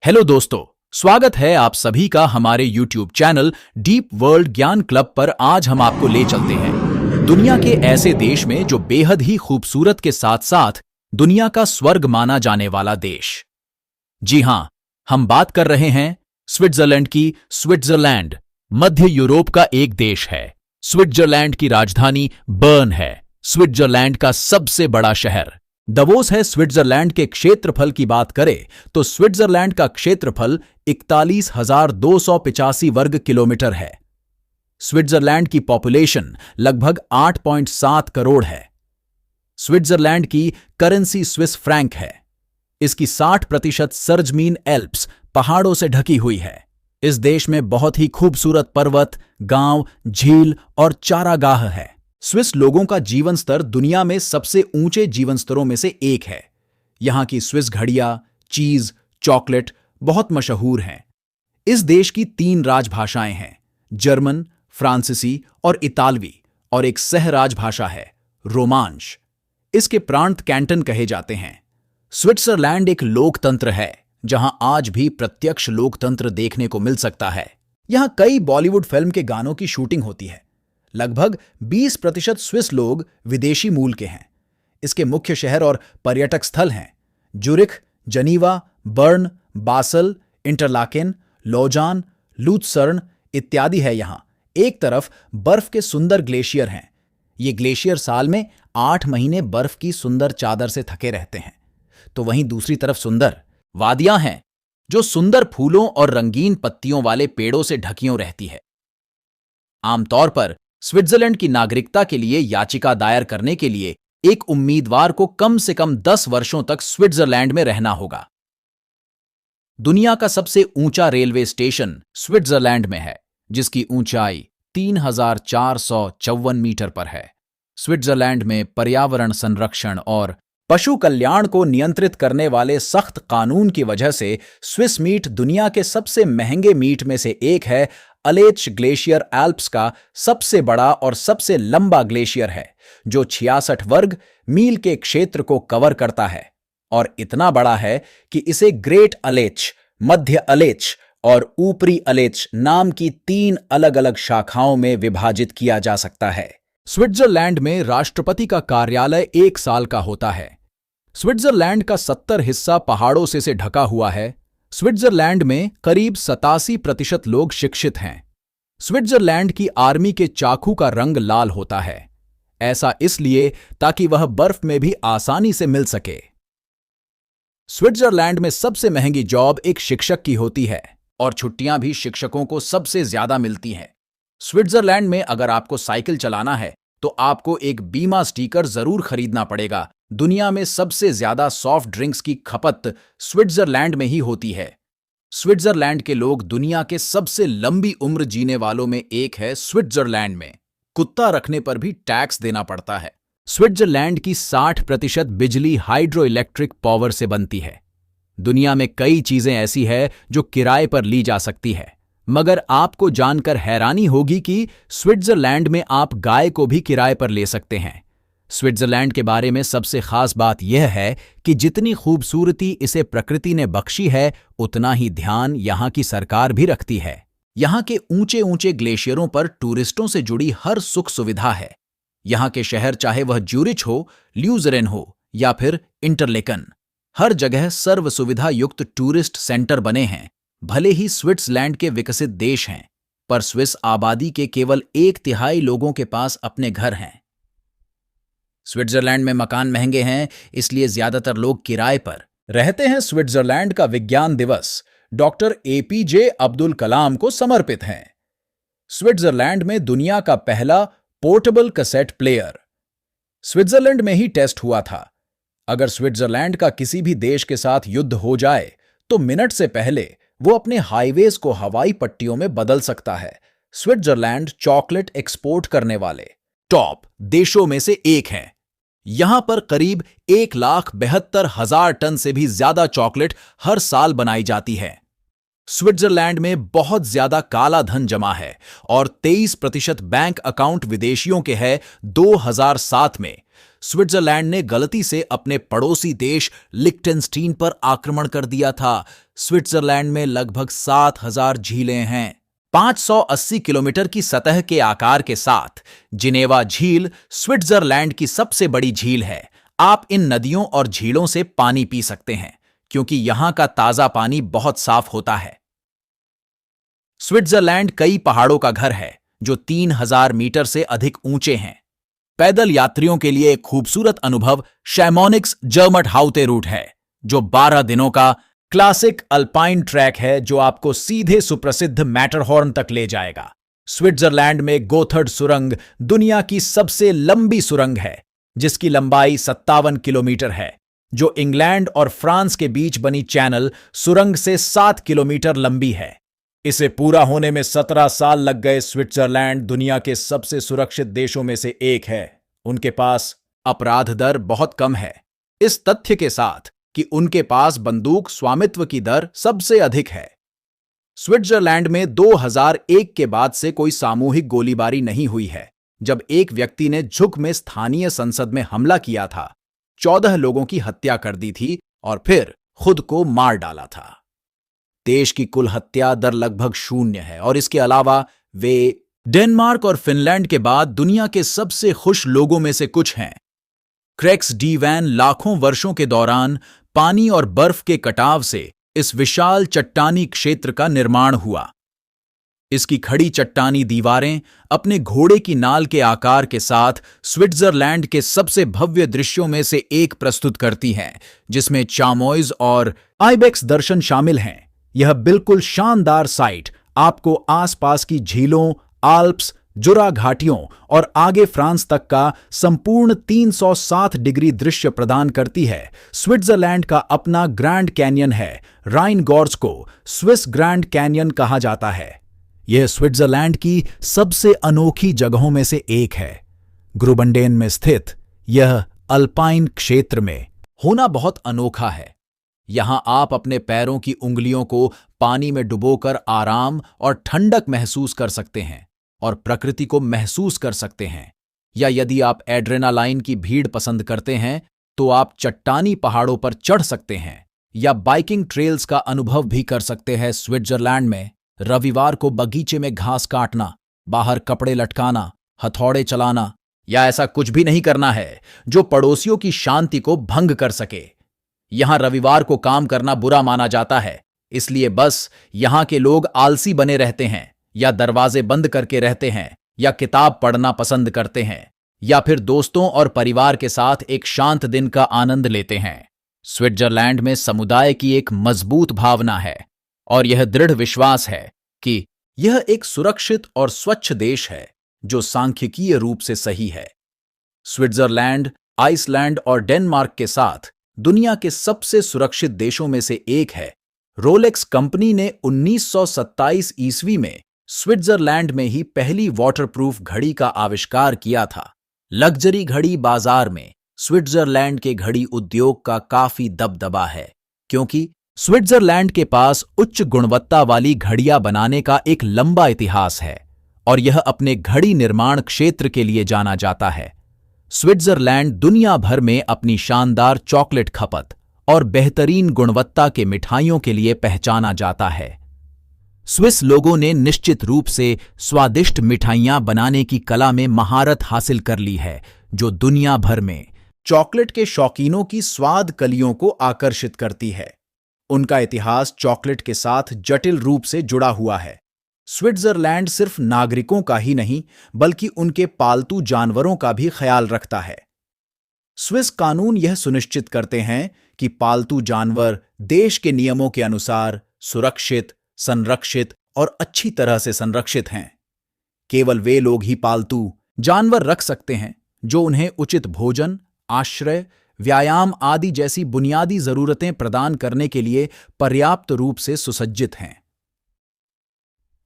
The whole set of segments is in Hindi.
हेलो दोस्तों, स्वागत है आप सभी का हमारे YouTube चैनल डीप वर्ल्ड ज्ञान क्लब पर। आज हम आपको ले चलते हैं दुनिया के ऐसे देश में जो बेहद ही खूबसूरत के साथ साथ दुनिया का स्वर्ग माना जाने वाला देश। जी हां, हम बात कर रहे हैं स्विट्जरलैंड की। स्विट्जरलैंड मध्य यूरोप का एक देश है। स्विट्जरलैंड की राजधानी बर्न है। स्विट्जरलैंड का सबसे बड़ा शहर दवोस है। स्विट्जरलैंड के क्षेत्रफल की बात करें तो स्विट्जरलैंड का क्षेत्रफल 41,285 वर्ग किलोमीटर है। स्विट्जरलैंड की पॉपुलेशन लगभग 8.7 करोड़ है। स्विट्जरलैंड की करेंसी स्विस फ्रैंक है। इसकी 60% सरजमीन एल्प्स पहाड़ों से ढकी हुई है। इस देश में बहुत ही खूबसूरत पर्वत, गांव, झील और चारागाह है। स्विस लोगों का जीवन स्तर दुनिया में सबसे ऊंचे जीवन स्तरों में से एक है। यहां की स्विस घड़ियां, चीज, चॉकलेट बहुत मशहूर हैं। इस देश की 3 राजभाषाएं हैं, जर्मन, फ्रांसीसी और इतालवी, और एक सह राजभाषा है, रोमांश। इसके प्रांत कैंटन कहे जाते हैं। स्विट्जरलैंड एक लोकतंत्र है जहां आज भी प्रत्यक्ष लोकतंत्र देखने को मिल सकता है। यहां कई बॉलीवुड फिल्म के गानों की शूटिंग होती है। लगभग 20% स्विस लोग विदेशी मूल के हैं। इसके मुख्य शहर और पर्यटक स्थल हैं Zurich, Geneva, Bern, Basel, Interlaken, Lausanne, Lucerne इत्यादि है। यहां एक तरफ बर्फ के सुंदर ग्लेशियर हैं। ये ग्लेशियर साल में 8 महीने बर्फ की सुंदर चादर से थके रहते हैं। तो वहीं दूसरी तरफ सुंदर वादियां हैं जो सुंदर फूलों और रंगीन पत्तियों वाले पेड़ों से ढकियों रहती है। आमतौर पर स्विट्जरलैंड की नागरिकता के लिए याचिका दायर करने के लिए एक उम्मीदवार को कम से कम 10 वर्षों तक स्विट्जरलैंड में रहना होगा। दुनिया का सबसे ऊंचा रेलवे स्टेशन स्विट्जरलैंड में है, जिसकी ऊंचाई 3,454 मीटर पर है। स्विट्जरलैंड में पर्यावरण संरक्षण और पशु कल्याण को नियंत्रित करने वाले सख्त कानून की वजह से स्विस मीट दुनिया के सबसे महंगे मीट में से एक है। अलेच ग्लेशियर एल्प्स का सबसे बड़ा और सबसे लंबा ग्लेशियर है, जो 66 वर्ग मील के क्षेत्र को कवर करता है और इतना बड़ा है कि इसे ग्रेट अलेच, मध्य अलेच और ऊपरी अलेच नाम की 3 अलग अलग शाखाओं में विभाजित किया जा सकता है। स्विट्जरलैंड में राष्ट्रपति का कार्यालय 1 साल का होता है। स्विट्जरलैंड का 70 हिस्सा पहाड़ों से ढका हुआ है। स्विट्जरलैंड में करीब 87% लोग शिक्षित हैं। स्विट्जरलैंड की आर्मी के चाकू का रंग लाल होता है। ऐसा इसलिए ताकि वह बर्फ में भी आसानी से मिल सके। स्विट्जरलैंड में सबसे महंगी जॉब एक शिक्षक की होती है और छुट्टियां भी शिक्षकों को सबसे ज्यादा मिलती हैं। स्विट्जरलैंड में अगर आपको साइकिल चलाना है तो आपको एक बीमा स्टिकर जरूर खरीदना पड़ेगा। दुनिया में सबसे ज्यादा सॉफ्ट ड्रिंक्स की खपत स्विट्जरलैंड में ही होती है। स्विट्जरलैंड के लोग दुनिया के सबसे लंबी उम्र जीने वालों में एक है। स्विट्जरलैंड में कुत्ता रखने पर भी टैक्स देना पड़ता है। स्विट्जरलैंड की 60% बिजली हाइड्रो इलेक्ट्रिक पावर से बनती है। दुनिया में कई चीजें ऐसी है जो किराए पर ली जा सकती है, मगर आपको जानकर हैरानी होगी कि स्विट्जरलैंड में आप गाय को भी किराए पर ले सकते हैं। स्विट्जरलैंड के बारे में सबसे खास बात यह है कि जितनी खूबसूरती इसे प्रकृति ने बख्शी है, उतना ही ध्यान यहाँ की सरकार भी रखती है। यहाँ के ऊंचे ऊंचे ग्लेशियरों पर टूरिस्टों से जुड़ी हर सुख सुविधा है। यहाँ के शहर, चाहे वह ज्यूरिच हो, ल्यूजरेन हो या फिर इंटरलेकन, हर जगह सर्व सुविधा युक्त टूरिस्ट सेंटर बने हैं। भले ही स्विट्जरलैंड के विकसित देश हैं, पर स्विस आबादी के केवल 1/3 लोगों के पास अपने घर हैं। स्विट्जरलैंड में मकान महंगे हैं, इसलिए ज्यादातर लोग किराए पर रहते हैं। स्विट्जरलैंड का विज्ञान दिवस डॉक्टर APJ अब्दुल कलाम को समर्पित है। स्विट्जरलैंड में दुनिया का पहला पोर्टेबल कैसेट प्लेयर स्विट्जरलैंड में ही टेस्ट हुआ था। अगर स्विट्जरलैंड का किसी भी देश के साथ युद्ध हो जाए तो मिनट से पहले वो अपने हाईवेज को हवाई पट्टियों में बदल सकता है। स्विट्जरलैंड चॉकलेट एक्सपोर्ट करने वाले टॉप देशों में से एक है। यहां पर करीब 1,72,000 टन से भी ज्यादा चॉकलेट हर साल बनाई जाती है। स्विट्जरलैंड में बहुत ज्यादा काला धन जमा है और 23% बैंक अकाउंट विदेशियों के हैं। 2007 में स्विट्जरलैंड ने गलती से अपने पड़ोसी देश लिक्टेनस्टीन पर आक्रमण कर दिया था। स्विट्जरलैंड में लगभग 7,000 झीलें हैं। 580 किलोमीटर की सतह के आकार के साथ जिनेवा झील स्विट्जरलैंड की सबसे बड़ी झील है। आप इन नदियों और झीलों से पानी पी सकते हैं क्योंकि यहां का ताजा पानी बहुत साफ होता है। स्विट्जरलैंड कई पहाड़ों का घर है जो 3,000 मीटर से अधिक ऊंचे हैं। पैदल यात्रियों के लिए एक खूबसूरत अनुभव शैमोनिक्स जर्मट हाउते रूट है, जो 12 दिनों का क्लासिक अल्पाइन ट्रैक है जो आपको सीधे सुप्रसिद्ध मैटरहॉर्न तक ले जाएगा। स्विट्जरलैंड में गोथर्ड सुरंग दुनिया की सबसे लंबी सुरंग है, जिसकी लंबाई 57 किलोमीटर है, जो इंग्लैंड और फ्रांस के बीच बनी चैनल सुरंग से 7 किलोमीटर लंबी है। इसे पूरा होने में 17 साल लग गए। स्विट्जरलैंड दुनिया के सबसे सुरक्षित देशों में से एक है। उनके पास अपराध दर बहुत कम है, इस तथ्य के साथ कि उनके पास बंदूक स्वामित्व की दर सबसे अधिक है। स्विट्जरलैंड में 2001 के बाद से कोई सामूहिक गोलीबारी नहीं हुई है। जब एक व्यक्ति ने झुक में स्थानीय संसद में हमला किया था, 14 लोगों की हत्या कर दी थी और फिर खुद को मार डाला था। देश की कुल हत्या दर लगभग 0 है और इसके अलावा वे डेनमार्क और फिनलैंड के बाद दुनिया के सबसे खुश लोगों में से कुछ हैं। क्रेक्स डी वैन लाखों वर्षों के दौरान पानी और बर्फ के कटाव से इस विशाल चट्टानी क्षेत्र का निर्माण हुआ। इसकी खड़ी चट्टानी दीवारें अपने घोड़े की नाल के आकार के साथ स्विट्जरलैंड के सबसे भव्य दृश्यों में से एक प्रस्तुत करती हैं, जिसमें चामोइज और आइबेक्स दर्शन शामिल हैं। यह बिल्कुल शानदार साइट आपको आसपास की झीलों, आल्प्स, जुरा घाटियों और आगे फ्रांस तक का संपूर्ण 360 डिग्री दृश्य प्रदान करती है। स्विट्जरलैंड का अपना ग्रैंड कैन्यन है। राइन गॉर्ज को स्विस ग्रैंड कैन्यन कहा जाता है। यह स्विट्जरलैंड की सबसे अनोखी जगहों में से एक है। ग्रुबंडेन में स्थित यह अल्पाइन क्षेत्र में होना बहुत अनोखा है। यहां आप अपने पैरों की उंगलियों को पानी में डुबोकर आराम और ठंडक महसूस कर सकते हैं और प्रकृति को महसूस कर सकते हैं। या यदि आप एड्रेनालाइन की भीड़ पसंद करते हैं तो आप चट्टानी पहाड़ों पर चढ़ सकते हैं या बाइकिंग ट्रेल्स का अनुभव भी कर सकते हैं। स्विट्जरलैंड में रविवार को बगीचे में घास काटना, बाहर कपड़े लटकाना, हथौड़े चलाना या ऐसा कुछ भी नहीं करना है जो पड़ोसियों की शांति को भंग कर सके। यहां रविवार को काम करना बुरा माना जाता है, इसलिए बस यहां के लोग आलसी बने रहते हैं या दरवाजे बंद करके रहते हैं या किताब पढ़ना पसंद करते हैं या फिर दोस्तों और परिवार के साथ एक शांत दिन का आनंद लेते हैं। स्विट्जरलैंड में समुदाय की एक मजबूत भावना है और यह दृढ़ विश्वास है कि यह एक सुरक्षित और स्वच्छ देश है जो सांख्यिकीय रूप से सही है। स्विट्जरलैंड, आइसलैंड और डेनमार्क के साथ दुनिया के सबसे सुरक्षित देशों में से एक है। रोलेक्स कंपनी ने 1927 ईस्वी में स्विट्जरलैंड में ही पहली वाटरप्रूफ घड़ी का आविष्कार किया था। लग्जरी घड़ी बाजार में स्विट्जरलैंड के घड़ी उद्योग का काफी दबदबा है, क्योंकि स्विट्जरलैंड के पास उच्च गुणवत्ता वाली घड़ियां बनाने का एक लंबा इतिहास है और यह अपने घड़ी निर्माण क्षेत्र के लिए जाना जाता है। स्विट्जरलैंड दुनिया भर में अपनी शानदार चॉकलेट खपत और बेहतरीन गुणवत्ता के मिठाइयों के लिए पहचाना जाता है। स्विस लोगों ने निश्चित रूप से स्वादिष्ट मिठाइयां बनाने की कला में महारत हासिल कर ली है, जो दुनिया भर में चॉकलेट के शौकीनों की स्वाद कलियों को आकर्षित करती है। उनका इतिहास चॉकलेट के साथ जटिल रूप से जुड़ा हुआ है। स्विट्जरलैंड सिर्फ नागरिकों का ही नहीं बल्कि उनके पालतू जानवरों का भी ख्याल रखता है। स्विस कानून यह सुनिश्चित करते हैं कि पालतू जानवर देश के नियमों के अनुसार सुरक्षित, संरक्षित और अच्छी तरह से संरक्षित हैं। केवल वे लोग ही पालतू जानवर रख सकते हैं जो उन्हें उचित भोजन, आश्रय, व्यायाम आदि जैसी बुनियादी जरूरतें प्रदान करने के लिए पर्याप्त रूप से सुसज्जित हैं।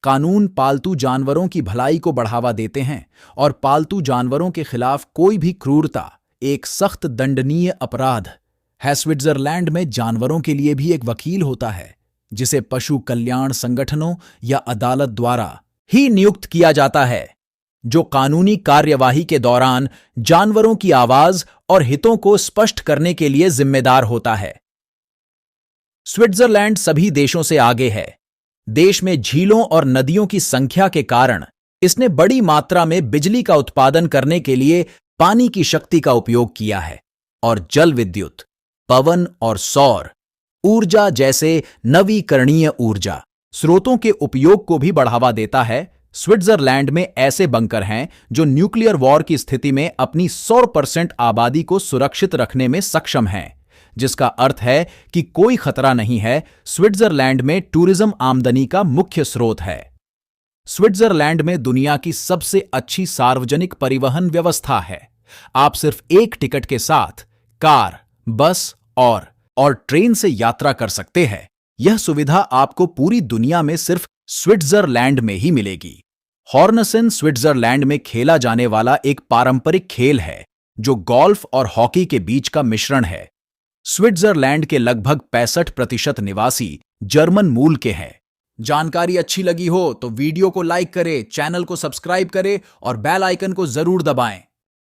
कानून पालतू जानवरों की भलाई को बढ़ावा देते हैं और पालतू जानवरों के खिलाफ कोई भी क्रूरता एक सख्त दंडनीय अपराध है। स्विट्जरलैंड में जानवरों के लिए भी एक वकील होता है, जिसे पशु कल्याण संगठनों या अदालत द्वारा ही नियुक्त किया जाता है, जो कानूनी कार्यवाही के दौरान जानवरों की आवाज और हितों को स्पष्ट करने के लिए जिम्मेदार होता है। स्विट्जरलैंड सभी देशों से आगे है। देश में झीलों और नदियों की संख्या के कारण इसने बड़ी मात्रा में बिजली का उत्पादन करने के लिए पानी की शक्ति का उपयोग किया है और जल विद्युत, पवन और सौर ऊर्जा जैसे नवीकरणीय ऊर्जा स्रोतों के उपयोग को भी बढ़ावा देता है। स्विट्जरलैंड में ऐसे बंकर हैं जो न्यूक्लियर वॉर की स्थिति में अपनी 100% आबादी को सुरक्षित रखने में सक्षम हैं, जिसका अर्थ है कि कोई खतरा नहीं है। स्विट्जरलैंड में टूरिज्म आमदनी का मुख्य स्रोत है। स्विट्जरलैंड में दुनिया की सबसे अच्छी सार्वजनिक परिवहन व्यवस्था है। आप सिर्फ एक टिकट के साथ कार, बस और ट्रेन से यात्रा कर सकते हैं। यह सुविधा आपको पूरी दुनिया में सिर्फ स्विट्जरलैंड में ही मिलेगी। हॉर्नसिन स्विट्जरलैंड में खेला जाने वाला एक पारंपरिक खेल है जो गोल्फ और हॉकी के बीच का मिश्रण है। स्विट्जरलैंड के लगभग 65% निवासी जर्मन मूल के हैं। जानकारी अच्छी लगी हो तो वीडियो को लाइक करें, चैनल को सब्सक्राइब करें और बेल आइकन को जरूर दबाएं।